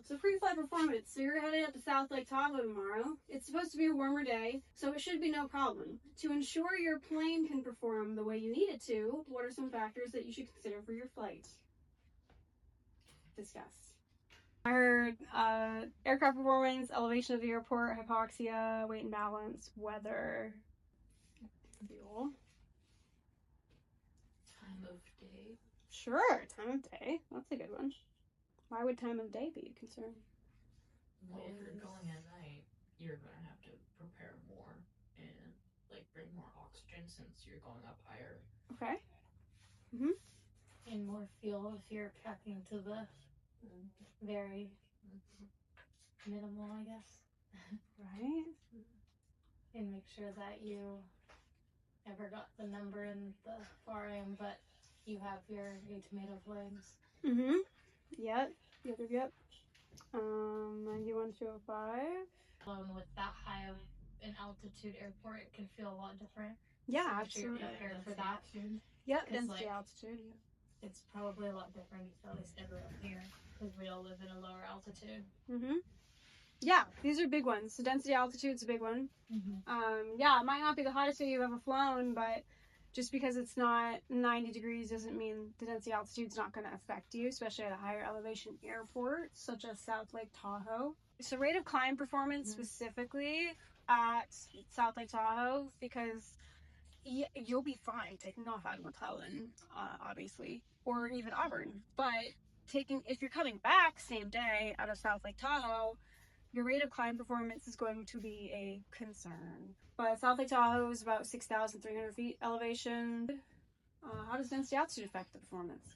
So pre-flight performance. So you're heading up to South Lake Tahoe tomorrow. It's supposed to be a warmer day, so it should be no problem. To ensure your plane can perform the way you need it to, what are some factors that you should consider for your flight? Discuss. I heard aircraft performance, elevation of the airport, hypoxia, weight and balance, weather, fuel. Time of day. Sure, time of day. That's a good one. Why would time of day be a concern? Well, if you're going at night, you're gonna have to prepare more and like bring more oxygen since you're going up higher. Okay. And more fuel if you're packing to the very minimal, I guess. Right. And make sure that you never got the number in the far end, but you have your tomato flames. Yep. Yep. 91,205. With that high of an altitude airport, it can feel a lot different. Yeah, So absolutely. You're prepared for that. Yep, 'Cause, density, like, altitude. It's probably a lot different, at least everyone here, because we all live in a lower altitude. Yeah, these are big ones. So density, altitude's a big one. Yeah, it might not be the hottest day you've ever flown, but just because it's not 90 degrees doesn't mean the density altitude's not going to affect you, especially at a higher elevation airport, such as South Lake Tahoe. So rate of climb performance specifically at South Lake Tahoe, because you'll be fine taking off out of McClellan, obviously, or even Auburn. But if you're coming back same day out of South Lake Tahoe, your rate of climb performance is going to be a concern. But South Lake Tahoe is about 6,300 feet elevation. How does density altitude affect the performance?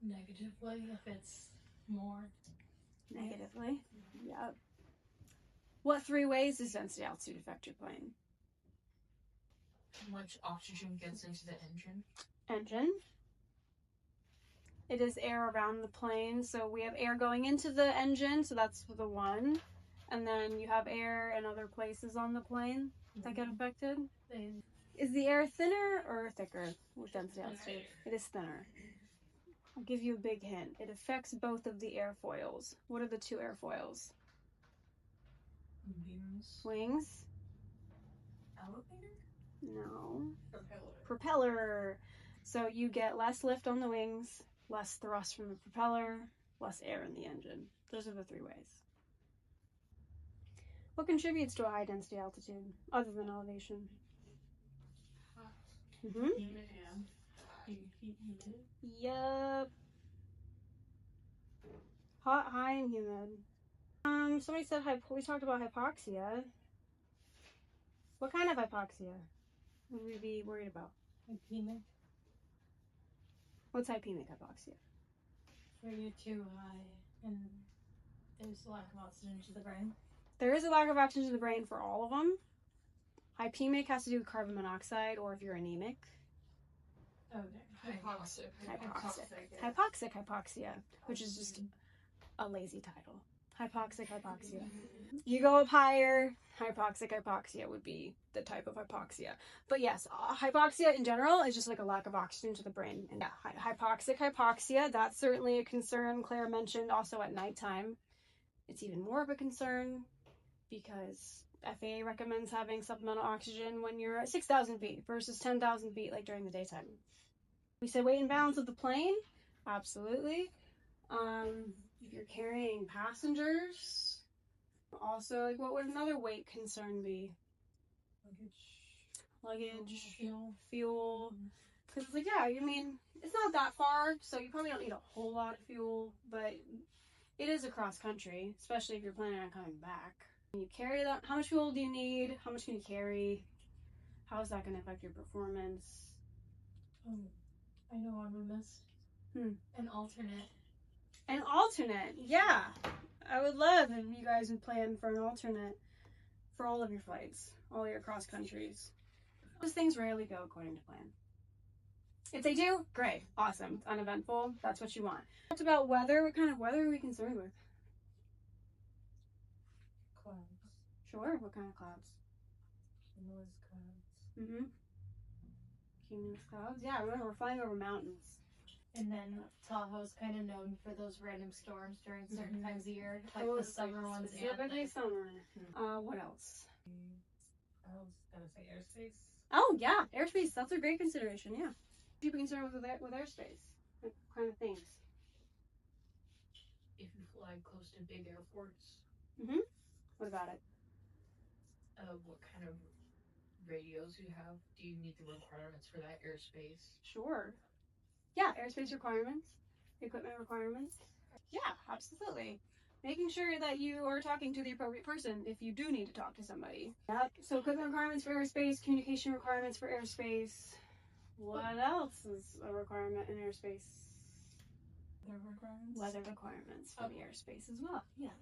Negatively, if it's more. Negatively. Yep. What 3 ways does density altitude affect your plane? How much oxygen gets into the engine? Engine. It is air around the plane, so we have air going into the engine, so that's the one. And then you have air in other places on the plane that get affected. Is the air thinner or thicker with density altitude? It is thinner. I'll give you a big hint. It affects both of the airfoils. What are the 2 airfoils? Wings? Elevator? No. Propeller. Propeller. So you get less lift on the wings, less thrust from the propeller, less air in the engine. Those are the 3 ways. What contributes to a high density altitude other than elevation? Humid. Yup. Hot, high, and humid. Somebody said we talked about hypoxia. What kind of hypoxia would we be worried about? Hypemic. What's hypemic hypoxia? Where you're too high and there's a lack of oxygen to the brain. There is a lack of oxygen to the brain for all of them. Hypemic has to do with carbon monoxide, or if you're anemic. Okay. Hypoxic hypoxia, which is just a lazy title. Hypoxic hypoxia. You go up higher, hypoxic hypoxia would be the type of hypoxia. But yes, hypoxia in general is just like a lack of oxygen to the brain. And yeah, hypoxic hypoxia, that's certainly a concern. Claire mentioned also at nighttime. It's even more of a concern because FAA recommends having supplemental oxygen when you're at 6,000 feet versus 10,000 feet like during the daytime. We said weight and balance of the plane. Absolutely. If you're carrying passengers, also, like, what would another weight concern be? Luggage, fuel. Because it's like, yeah, I mean, it's not that far, so you probably don't need a whole lot of fuel, but it is across country, especially if you're planning on coming back. You carry that. How much fuel do you need? How much can you carry? How is that going to affect your performance? I know one we missed. An alternate. An alternate, yeah. I would love if you guys would plan for an alternate for all of your flights, all your cross countries. Those things rarely go according to plan. If they do, great, awesome, it's uneventful. That's what you want. Talked about weather. What kind of weather are we concerned with? Clouds. Sure. What kind of clouds? Cumulus clouds. Cumulus clouds. Yeah. Remember, we're flying over mountains. And then Tahoe's kind of known for those random storms during certain times of year, like Oh, the summer ones. Specifically summer. What else? I was gonna say airspace. Oh yeah, airspace. That's a great consideration. Yeah. People concerned with airspace. What kind of things? If you fly close to big airports, What about it? what kind of radios you have? Do you meet the requirements for that airspace? Sure. Yeah, airspace requirements, equipment requirements. Yeah, absolutely. Making sure that you are talking to the appropriate person if you do need to talk to somebody. Yep. So equipment requirements for airspace, communication requirements for airspace. What else is a requirement in airspace? Weather requirements. Weather requirements for the airspace as well. Yes.